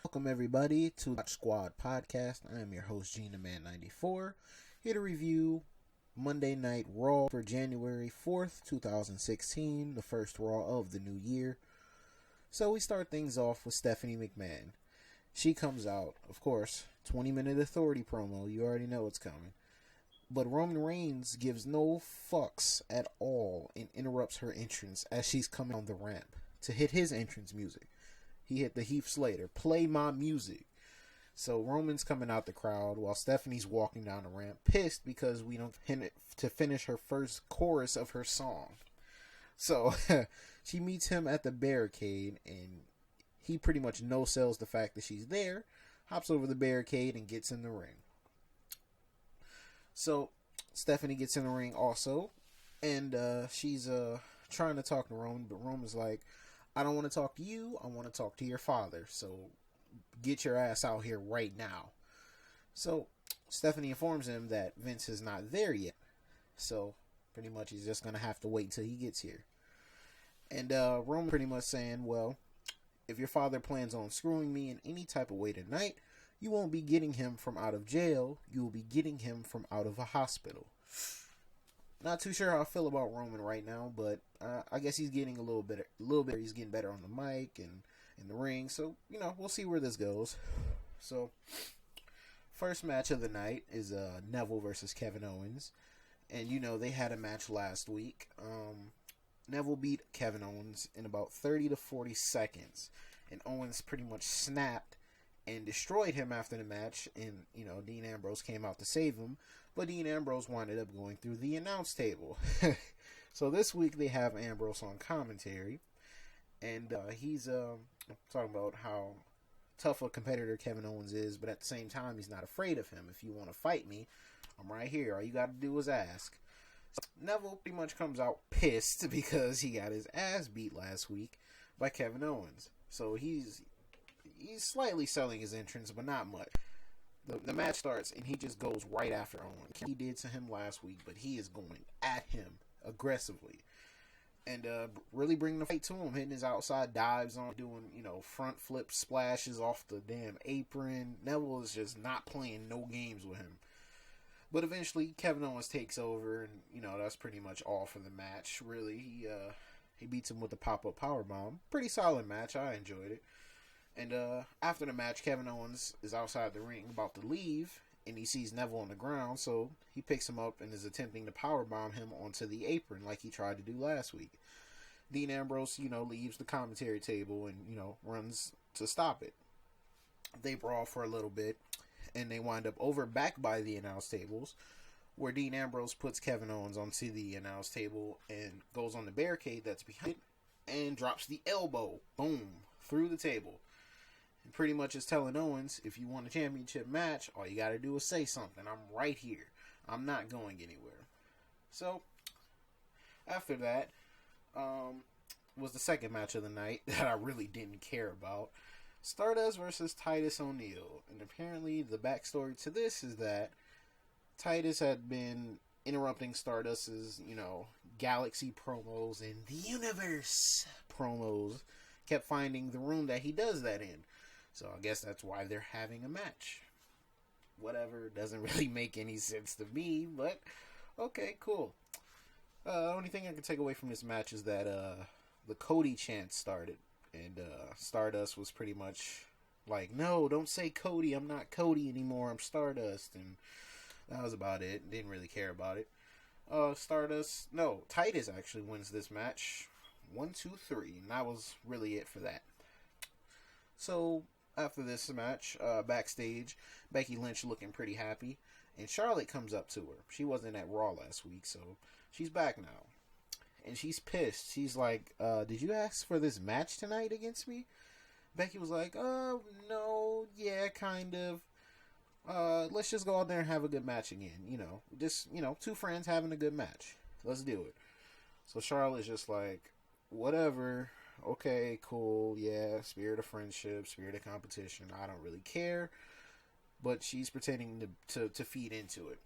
Welcome everybody to the Squad Podcast. I am your host Jinder94, here to review Monday Night Raw for January 4th, 2016, the first Raw of the new year. So we start things off with Stephanie McMahon. She comes out, of course, 20-minute authority promo, you already know what's coming. But Roman Reigns gives no fucks at all and interrupts her entrance as she's coming on the ramp to hit his entrance music. He hit the Heath Slater, play my music. So Roman's coming out the crowd while Stephanie's walking down the ramp, pissed because we don't hit to finish her first chorus of her song. So she meets him at the barricade and he pretty much no-sells the fact that she's there, hops over the barricade and gets in the ring. So Stephanie gets in the ring also, and she's trying to talk to Roman, but Roman's like, I don't want to talk to you, I want to talk to your father, so get your ass out here right now. So Stephanie informs him that Vince is not there yet, so pretty much he's just going to have to wait until he gets here. And Roman pretty much saying, well, if your father plans on screwing me in any type of way tonight, you won't be getting him from out of jail, you will be getting him from out of a hospital. Not too sure how I feel about Roman right now, but I guess he's getting a little bit. He's getting better on the mic and in the ring, so we'll see where this goes. So, first match of the night is Neville versus Kevin Owens, and they had a match last week. Neville beat Kevin Owens in about 30 to 40 seconds, and Owens pretty much snapped and destroyed him after the match, and Dean Ambrose came out to save him, but Dean Ambrose wound up going through the announce table. So this week they have Ambrose on commentary, and he's talking about how tough a competitor Kevin Owens is, but at the same time he's not afraid of him. If you want to fight me, I'm right here. All you got to do is ask. So Neville pretty much comes out pissed because he got his ass beat last week by Kevin Owens. So he's slightly selling his entrance, but not much. The match starts, and he just goes right after Owens. He did to him last week, but he is going at him aggressively. And really bringing the fight to him, hitting his outside dives on, doing, front flip splashes off the damn apron. Neville is just not playing no games with him. But eventually, Kevin Owens takes over, and, that's pretty much all for the match, really. He beats him with the pop-up powerbomb. Pretty solid match. I enjoyed it. And after the match, Kevin Owens is outside the ring about to leave, and he sees Neville on the ground, so he picks him up and is attempting to powerbomb him onto the apron like he tried to do last week. Dean Ambrose, leaves the commentary table and, runs to stop it. They brawl for a little bit, and they wind up over back by the announce tables, where Dean Ambrose puts Kevin Owens onto the announce table and goes on the barricade that's behind it and drops the elbow, boom, through the table. And pretty much is telling Owens, if you want a championship match, all you got to do is say something. I'm right here. I'm not going anywhere. So, after that, was the second match of the night that I really didn't care about. Stardust versus Titus O'Neil. And apparently the backstory to this is that Titus had been interrupting Stardust's, Galaxy promos and the Universe promos. Kept finding the room that he does that in. So I guess that's why they're having a match. Whatever, doesn't really make any sense to me, but okay, cool. The only thing I can take away from this match is that the Cody chant started, and Stardust was pretty much like, no, don't say Cody, I'm not Cody anymore, I'm Stardust, and that was about it. Didn't really care about it. Titus actually wins this match. 1, 2, 3, and that was really it for that. So, after this match, backstage, Becky Lynch looking pretty happy, and Charlotte comes up to her. She wasn't at Raw last week, so she's back now. And she's pissed. She's like, did you ask for this match tonight against me? Becky was like, no, yeah, kind of. Let's just go out there and have a good match again. Two friends having a good match. Let's do it. So Charlotte's just like, whatever, okay, cool, yeah, spirit of friendship, spirit of competition, I don't really care, but she's pretending to feed into it.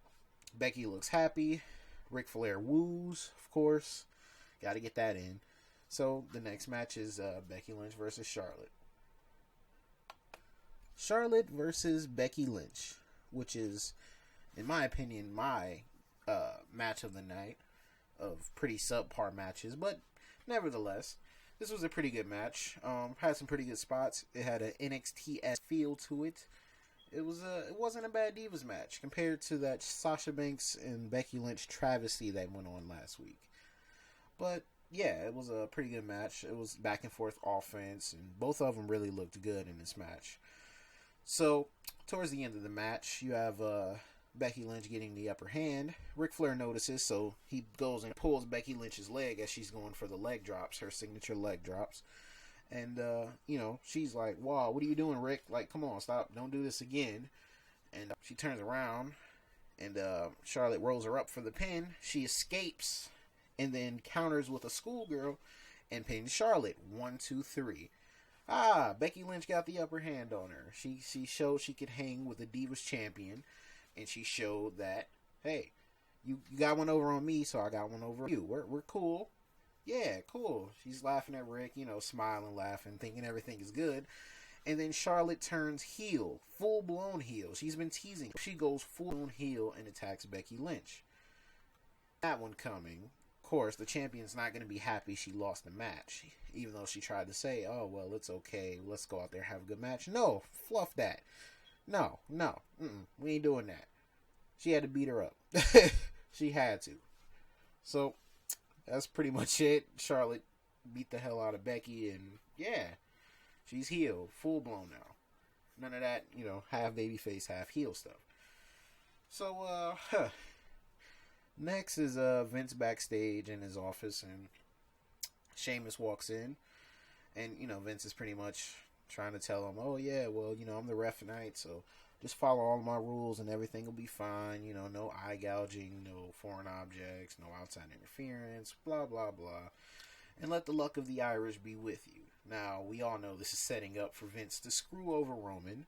Becky looks happy, Ric Flair woos, of course, gotta get that in. So the next match is Becky Lynch versus Charlotte. Charlotte versus Becky Lynch, which is, in my opinion, my match of the night of pretty subpar matches, but nevertheless, this was a pretty good match. Had some pretty good spots. It had an NXT feel to it. It wasn't a bad Divas match compared to that Sasha Banks and Becky Lynch travesty that went on last week. But yeah, it was a pretty good match. It was back and forth offense, and both of them really looked good in this match. So, towards the end of the match, you have Becky Lynch getting the upper hand. Ric Flair notices, so he goes and pulls Becky Lynch's leg as she's going for the leg drops, her signature leg drops. And, she's like, wow, what are you doing, Rick? Like, come on, stop. Don't do this again. And she turns around, and Charlotte rolls her up for the pin. She escapes, and then counters with a schoolgirl and pins Charlotte. 1, 2, 3. Becky Lynch got the upper hand on her. She showed she could hang with the Divas champion, and she showed that, hey, you got one over on me, so I got one over on you. We're cool. Yeah, cool. She's laughing at Rick, smiling, laughing, thinking everything is good. And then Charlotte turns heel, full-blown heel. She's been teasing. She goes full-blown heel and attacks Becky Lynch. That one coming. Of course, the champion's not going to be happy she lost the match, even though she tried to say, oh, well, it's okay. Let's go out there and have a good match. No, fluff that. No. We ain't doing that. She had to beat her up. She had to. So, that's pretty much it. Charlotte beat the hell out of Becky, and yeah, she's heel, full blown now. None of that, half babyface, half heel stuff. So, next is Vince backstage in his office, and Sheamus walks in, and Vince is pretty much trying to tell him, oh yeah, well, I'm the ref tonight, so just follow all my rules and everything will be fine. No eye gouging, no foreign objects, no outside interference, blah, blah, blah. And let the luck of the Irish be with you. Now, we all know this is setting up for Vince to screw over Roman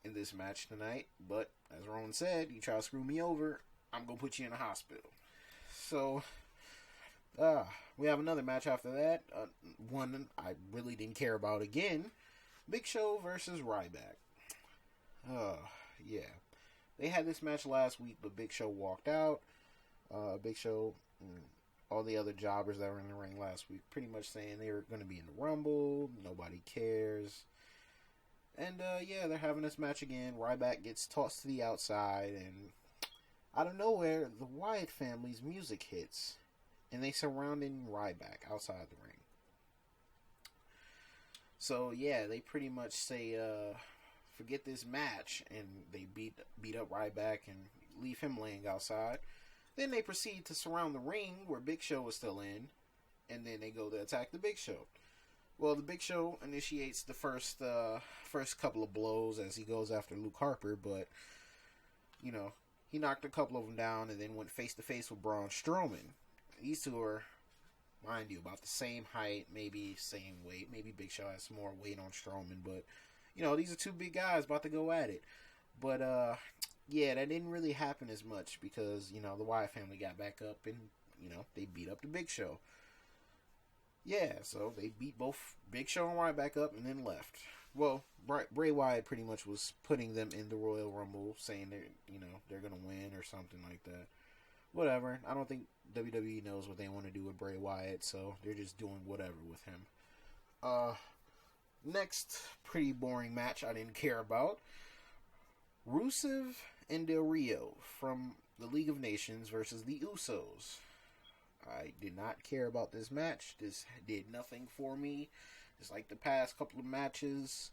in this match tonight. But, as Roman said, you try to screw me over, I'm going to put you in a hospital. So, we have another match after that. One I really didn't care about again. Big Show versus Ryback. Yeah. They had this match last week, but Big Show walked out. Big Show, all the other jobbers that were in the ring last week, pretty much saying they were going to be in the Rumble. Nobody cares. And, yeah, they're having this match again. Ryback gets tossed to the outside, and out of nowhere, the Wyatt family's music hits, and they surrounding Ryback outside the ring. So, yeah, they pretty much say, forget this match, and they beat up Ryback and leave him laying outside. Then they proceed to surround the ring where Big Show is still in, and then they go to attack the Big Show. Well, the Big Show initiates the first couple of blows as he goes after Luke Harper, but he knocked a couple of them down and then went face to face with Braun Strowman. These two are, mind you, about the same height, maybe same weight. Maybe Big Show has some more weight on Strowman, but these are two big guys about to go at it. But, yeah, that didn't really happen as much because, the Wyatt family got back up and, they beat up the Big Show. Yeah, so they beat both Big Show and Ryback up and then left. Well, Bray Wyatt pretty much was putting them in the Royal Rumble, saying they're going to win or something like that. Whatever. I don't think WWE knows what they want to do with Bray Wyatt, so they're just doing whatever with him. Next pretty boring match I didn't care about. Rusev and Del Rio from the League of Nations versus the Usos. I did not care about this match. This did nothing for me. Just like the past couple of matches.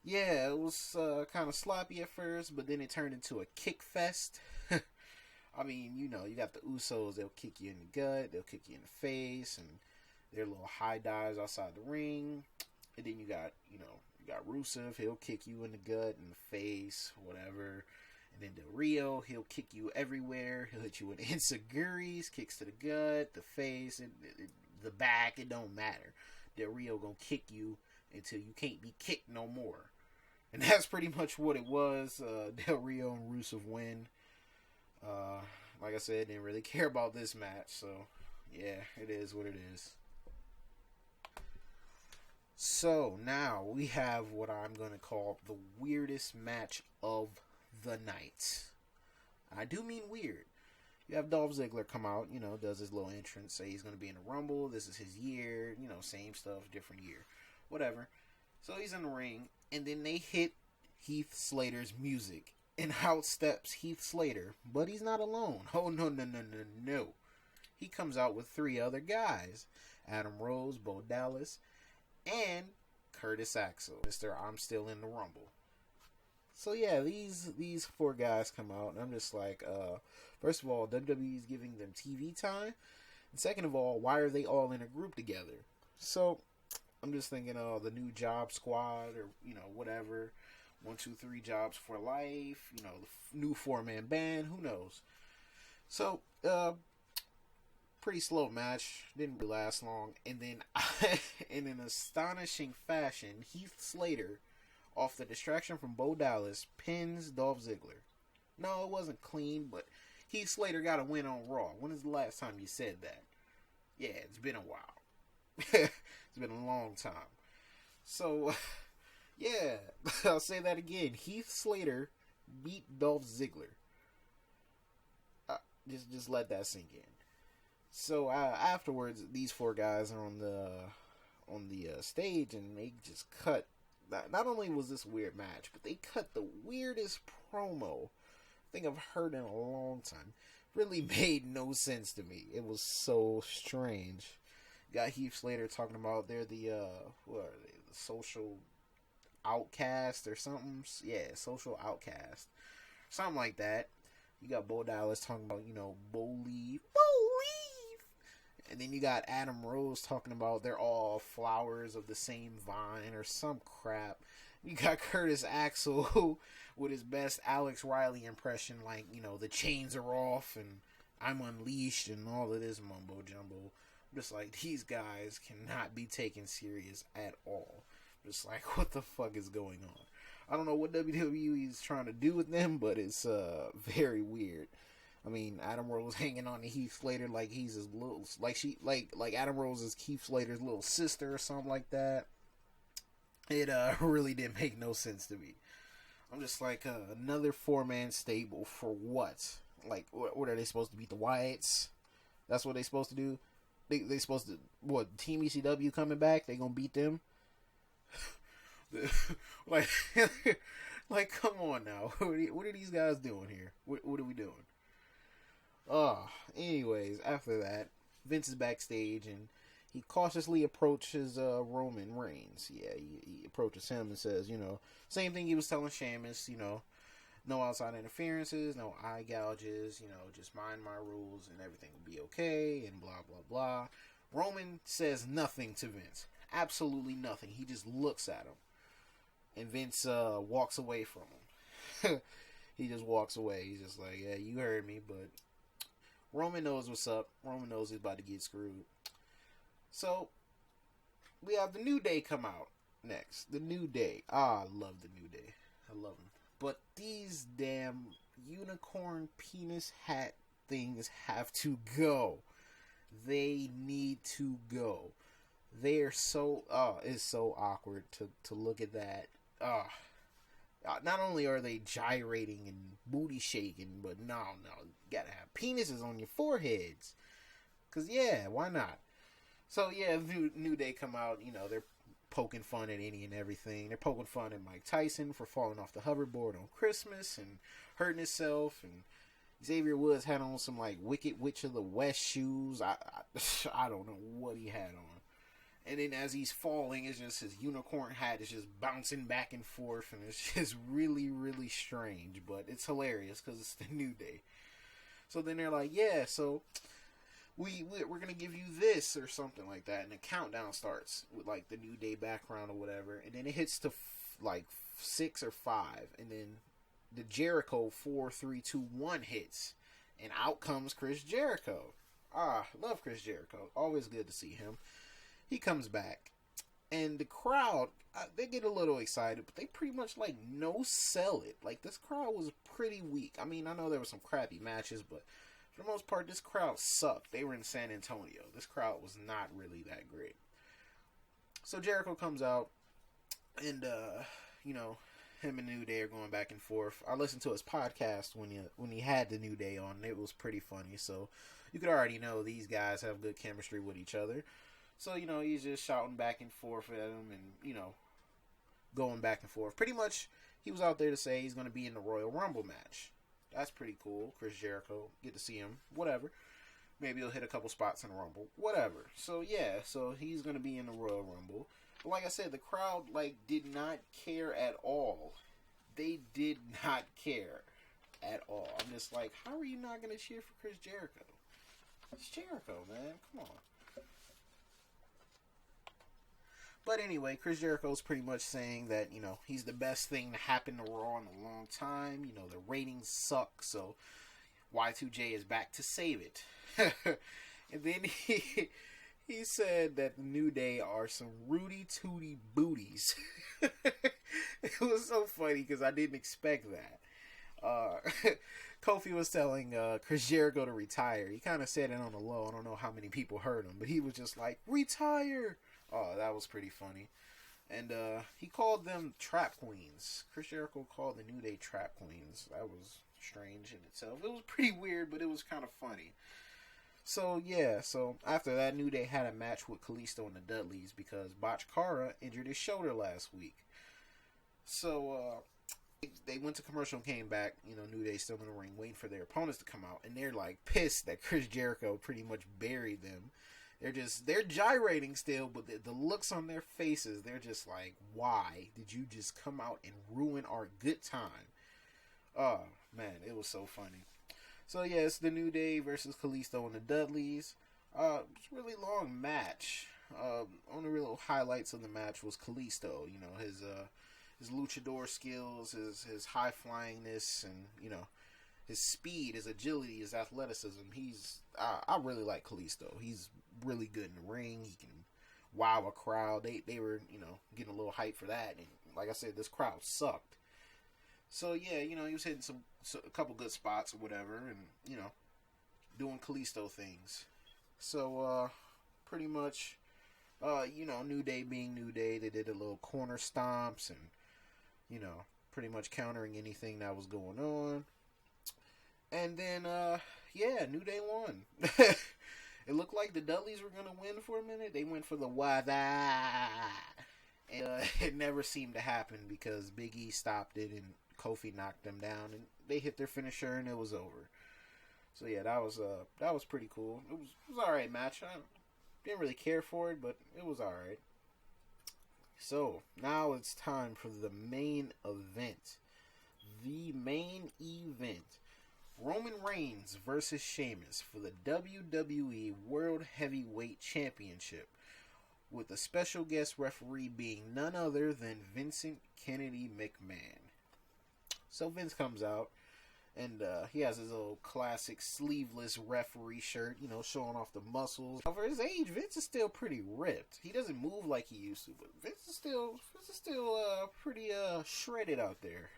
Yeah, it was kind of sloppy at first, but then it turned into a kick fest. I mean, you got the Usos. They'll kick you in the gut. They'll kick you in the face. And their little high dives outside the ring. And then you got Rusev. He'll kick you in the gut, in the face, whatever. And then Del Rio, he'll kick you everywhere. He'll hit you with enziguris, kicks to the gut, the face, and the back. It don't matter. Del Rio gonna kick you until you can't be kicked no more. And that's pretty much what it was. Del Rio and Rusev win. Like I said, didn't really care about this match. So, yeah, it is what it is. So now we have what I'm going to call the weirdest match of the night. I do mean weird. You have Dolph Ziggler come out, does his little entrance, say he's going to be in the Rumble. This is his year, same stuff, different year. Whatever. So he's in the ring, and then they hit Heath Slater's music. And out steps Heath Slater, but he's not alone. Oh, no, no, no, no, no. He comes out with 3 other guys. Adam Rose, Bo Dallas, and Curtis Axel. Mr. I'm still in the Rumble. So yeah, these 4 guys come out, and I'm just like, first of all, WWE is giving them TV time. And second of all, why are they all in a group together? So I'm just thinking, the new Job Squad, or, whatever. 1, 2, 3 jobs for life, the new 4-man band, who knows. So, pretty slow match, didn't really last long, and then, in an astonishing fashion, Heath Slater, off the distraction from Bo Dallas, pins Dolph Ziggler. No, it wasn't clean, but Heath Slater got a win on Raw. When is the last time you said that? Yeah, it's been a while. It's been a long time. So, yeah, I'll say that again. Heath Slater beat Dolph Ziggler. Just let that sink in. So afterwards, these 4 guys are on the stage, and they just cut. Not only was this a weird match, but they cut the weirdest promo I think I've heard in a long time. Really made no sense to me. It was so strange. Got Heath Slater talking about they're the what are they? The social outcast or something. Yeah, social outcast, something like that. You got Bo Dallas talking about Bo leave. And then you got Adam Rose talking about they're all flowers of the same vine or some crap. You got Curtis Axel with his best Alex Riley impression, like, the chains are off and I'm unleashed and all of this mumbo jumbo. I'm just like, these guys cannot be taken serious at all. Just like, what the fuck is going on? I don't know what WWE is trying to do with them, but it's very weird. I mean, Adam Rose hanging on to Heath Slater like he's his little, like Adam Rose is Heath Slater's little sister or something like that. It really didn't make no sense to me. I'm just like, another 4-man stable for what? Like, what are they supposed to beat the Wyatts? That's what they supposed to do? They supposed to, what, Team ECW coming back? They gonna beat them? like, come on now. What are these guys doing here? What are we doing? Anyways, after that, Vince is backstage and he cautiously approaches Roman Reigns. Yeah, he approaches him and says, same thing he was telling Sheamus, no outside interferences, no eye gouges, just mind my rules and everything will be okay, and blah, blah, blah. Roman says nothing to Vince. Absolutely nothing. He just looks at him. And Vince walks away from him. He just walks away. He's just like, yeah, you heard me, but Roman knows what's up. Roman knows he's about to get screwed. So, we have the New Day come out next. The New Day. I love the New Day. I love them. But these damn unicorn penis hat things have to go. They need to go. They're so, it's so awkward to look at that. Not only are they gyrating and booty shaking, but no, you gotta have penises on your foreheads. Cause yeah, why not? So yeah, New Day come out, they're poking fun at any and everything. They're poking fun at Mike Tyson for falling off the hoverboard on Christmas and hurting himself, and Xavier Woods had on some like Wicked Witch of the West shoes. I don't know what he had on. And then as he's falling, it's just his unicorn hat is just bouncing back and forth, and it's just really, really strange. But it's hilarious because it's the New Day. So then they're like, yeah, so we're gonna give you this or something like that, and the countdown starts with like the New Day background or whatever, and then it hits to like 6 or 5, and then the Jericho 4, 3, 2, 1 hits, and out comes Chris Jericho. Love Chris Jericho. Always good to see him. He comes back, and the crowd, they get a little excited, but they pretty much, like, no-sell it. Like, this crowd was pretty weak. I mean, I know there were some crappy matches, but for the most part, this crowd sucked. They were in San Antonio. This crowd was not really that great. So Jericho comes out, and you know, him and New Day are going back and forth. I listened to his podcast when he had the New Day on. And it was pretty funny. So you could already know these guys have good chemistry with each other. So he's just shouting back and forth at him, and going back and forth. Pretty much, he was out there to say he's going to be in the Royal Rumble match. That's pretty cool. Chris Jericho, get to see him. Whatever. Maybe he'll hit a couple spots in the Rumble. Whatever. So yeah, so he's going to be in the Royal Rumble. But like I said, the crowd did not care at all. They did not care at all. I'm just like, how are you not going to cheer for Chris Jericho? It's Jericho, man. Come on. But anyway, Chris Jericho's pretty much saying that, he's the best thing to happen to Raw in a long time. The ratings suck, so Y2J is back to save it. And then he said that the New Day are some Rudy Tooty booties. It was so funny because I didn't expect that. Kofi was telling Chris Jericho to retire. He kind of said it on the low. I don't know how many people heard him, but he was just like, retire! Oh, that was pretty funny. And he called them Trap Queens. Chris Jericho called the New Day Trap Queens. That was strange in itself. It was pretty weird, but it was kind of funny. So, yeah. So, after that, New Day had a match with Kalisto and the Dudleys because Botch Kara injured his shoulder last week. So, they went to commercial and came back. New Day still in the ring waiting for their opponents to come out. And they're, pissed that Chris Jericho pretty much buried them. They're gyrating still, but the looks on their faces, they're just like, why did you just come out and ruin our good time? Oh, man, it was so funny. So, yeah, it's the New Day versus Kalisto and the Dudleys. It's a really long match. Only real highlights of the match was Kalisto, his luchador skills, his high flyingness, and, his speed, his agility, his athleticism. I really like Kalisto. He's really good in the ring. He can wow a crowd. They were, getting a little hype for that. And like I said, this crowd sucked. So yeah, he was hitting a couple good spots or whatever, and doing Kalisto things. So pretty much, New Day being New Day, they did a little corner stomps and pretty much countering anything that was going on. And then, New Day won. It looked like the Dudleys were going to win for a minute. They went for the wada. And it never seemed to happen because Big E stopped it and Kofi knocked them down. And they hit their finisher and it was over. So, yeah, that was pretty cool. It was an alright match. I didn't really care for it, but it was alright. So, now it's time for the main event. The main event. Roman Reigns versus Sheamus for the WWE World Heavyweight Championship, with a special guest referee being none other than Vincent Kennedy McMahon. So Vince comes out, and he has his little classic sleeveless referee shirt, showing off the muscles. For his age, Vince is still pretty ripped. He doesn't move like he used to, but Vince is still pretty shredded out there.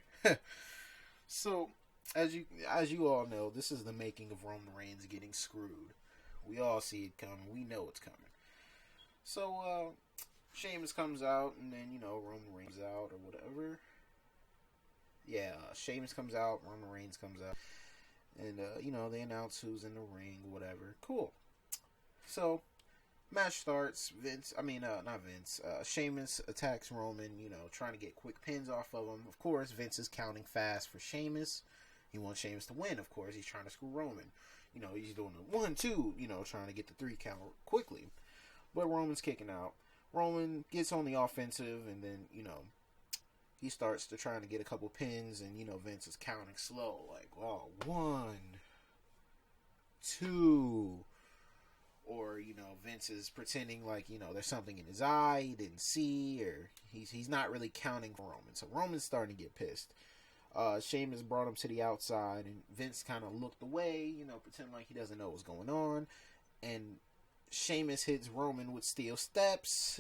So, as you all know, this is the making of Roman Reigns getting screwed. We all see it coming. We know it's coming. So, Sheamus comes out, and then, Roman Reigns out, or whatever. Yeah, Sheamus comes out, Roman Reigns comes out. And, they announce who's in the ring, whatever. Cool. So, match starts. Sheamus attacks Roman, trying to get quick pins off of him. Of course, Vince is counting fast for Sheamus. He wants Sheamus to win, of course. He's trying to screw Roman. He's doing a 1, 2, trying to get the 3 count quickly. But Roman's kicking out. Roman gets on the offensive, and then, he starts to trying to get a couple pins, and, Vince is counting slow. Like, 1, 2. Or, Vince is pretending like, there's something in his eye he didn't see, or he's not really counting for Roman. So Roman's starting to get pissed. Sheamus brought him to the outside, and Vince kind of looked away, pretending like he doesn't know what's going on. And Sheamus hits Roman with steel steps.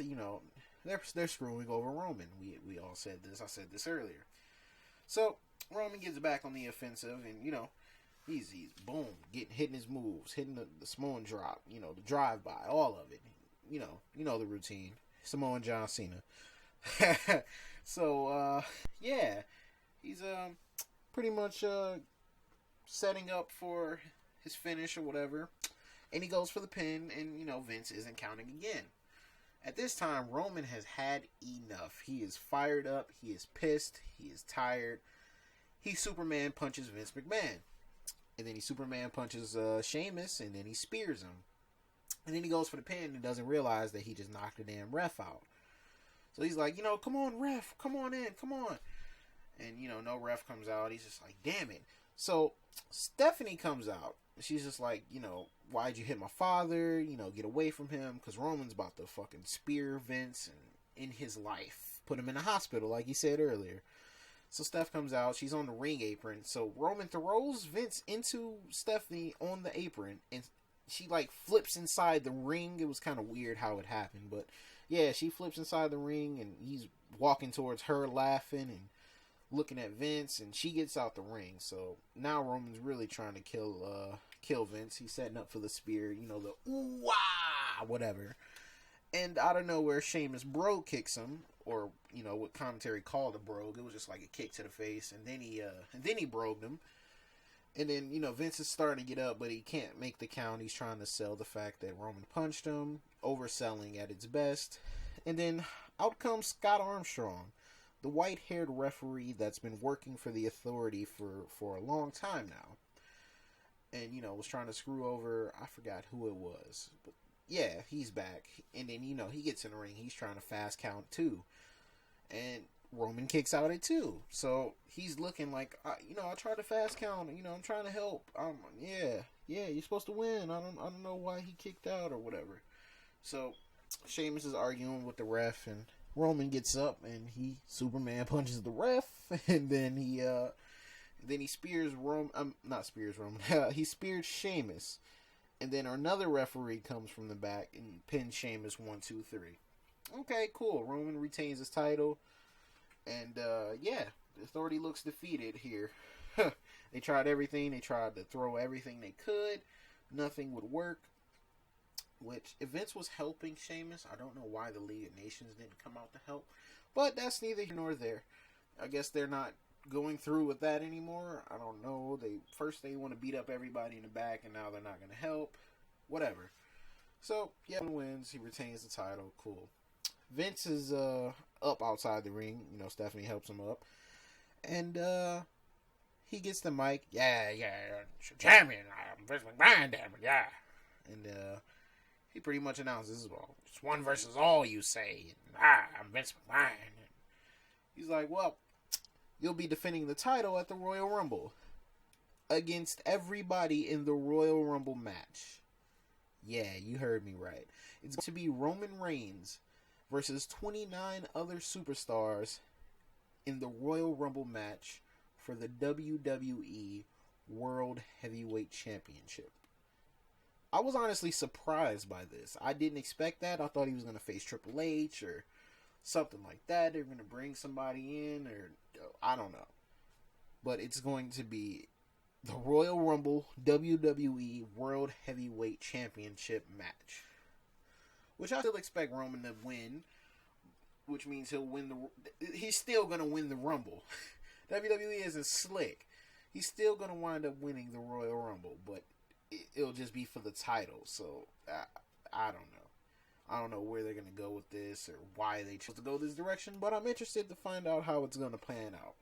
They're screwing over Roman. We all said this. I said this earlier. So Roman gets back on the offensive, and he's boom, hitting his moves, hitting the Samoan drop, the drive by, all of it. The routine. Samoan John Cena. So, yeah, he's pretty much setting up for his finish or whatever, and he goes for the pin, and Vince isn't counting again. At this time, Roman has had enough. He is fired up. He is pissed. He is tired. He Superman punches Vince McMahon, and then he Superman punches Sheamus, and then he spears him, and then he goes for the pin and doesn't realize that he just knocked the damn ref out. So he's like, come on, ref, come on in, come on. And, no ref comes out. He's just like, damn it. So Stephanie comes out. She's just like, why'd you hit my father? Get away from him. Because Roman's about to fucking spear Vince and in his life. Put him in a hospital, like he said earlier. So Steph comes out. She's on the ring apron. So Roman throws Vince into Stephanie on the apron. And she, flips inside the ring. It was kind of weird how it happened. But, yeah, she flips inside the ring. And he's walking towards her, laughing and looking at Vince, and she gets out the ring. So now Roman's really trying to kill Vince. He's setting up for the spear, the ooh-wah, whatever. And out of nowhere, Sheamus brogue kicks him, or what commentary called a brogue. It was just like a kick to the face, and then he brogued him. And then Vince is starting to get up, but he can't make the count. He's trying to sell the fact that Roman punched him, overselling at its best. And then out comes Scott Armstrong, the white-haired referee that's been working for the Authority for a long time now. And, was trying to screw over, I forgot who it was. But, yeah, he's back. And then, he gets in the ring. He's trying to fast count, too. And Roman kicks out at 2. So, he's looking like, I tried to fast count. I'm trying to help. Yeah, you're supposed to win. I don't know why he kicked out or whatever. So, Sheamus is arguing with the ref, and Roman gets up and he Superman punches the ref, and then he spears Roman. Not spears Roman. He speared Sheamus, and then another referee comes from the back and pins Sheamus 1, 2, 3. Okay, cool. Roman retains his title, and yeah, the Authority looks defeated here. They tried everything. They tried to throw everything they could. Nothing would work. Which, if Vince was helping Sheamus, I don't know why the League of Nations didn't come out to help. But that's neither here nor there. I guess they're not going through with that anymore. I don't know. They want to beat up everybody in the back, and now they're not going to help. Whatever. So, yeah, he wins. He retains the title. Cool. Vince is up outside the ring. Stephanie helps him up. And he gets the mic. Yeah, champion. I'm Vince McMahon, damn it, yeah. And he pretty much announces, well, it's one versus all, you say. I'm Vince McMahon. He's like, well, you'll be defending the title at the Royal Rumble against everybody in the Royal Rumble match. Yeah, you heard me right. It's going to be Roman Reigns versus 29 other superstars in the Royal Rumble match for the WWE World Heavyweight Championship. I was honestly surprised by this. I didn't expect that. I thought he was going to face Triple H or something like that. They're going to bring somebody in, or I don't know. But it's going to be the Royal Rumble WWE World Heavyweight Championship match, which I still expect Roman to win, which means he's still going to win the Rumble. WWE isn't slick. He's still going to wind up winning the Royal Rumble, but it'll just be for the title. So I don't know. I don't know where they're going to go with this or why they chose to go this direction, but I'm interested to find out how it's going to plan out.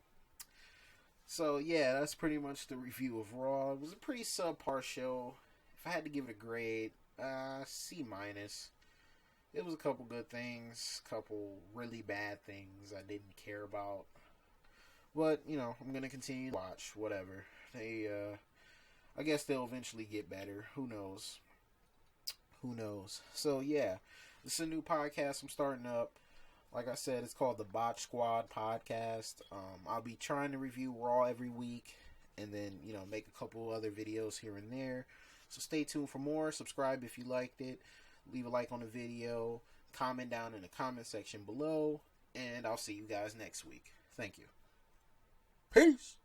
So yeah, that's pretty much the review of Raw. It was a pretty subpar show. If I had to give it a grade, C-. It was a couple good things, couple really bad things I didn't care about. But, I'm going to continue to watch, whatever. I guess they'll eventually get better. Who knows? So, yeah. This is a new podcast I'm starting up. Like I said, it's called the Botch Squad Podcast. I'll be trying to review Raw every week. And then, make a couple other videos here and there. So stay tuned for more. Subscribe if you liked it. Leave a like on the video. Comment down in the comment section below. And I'll see you guys next week. Thank you. Peace.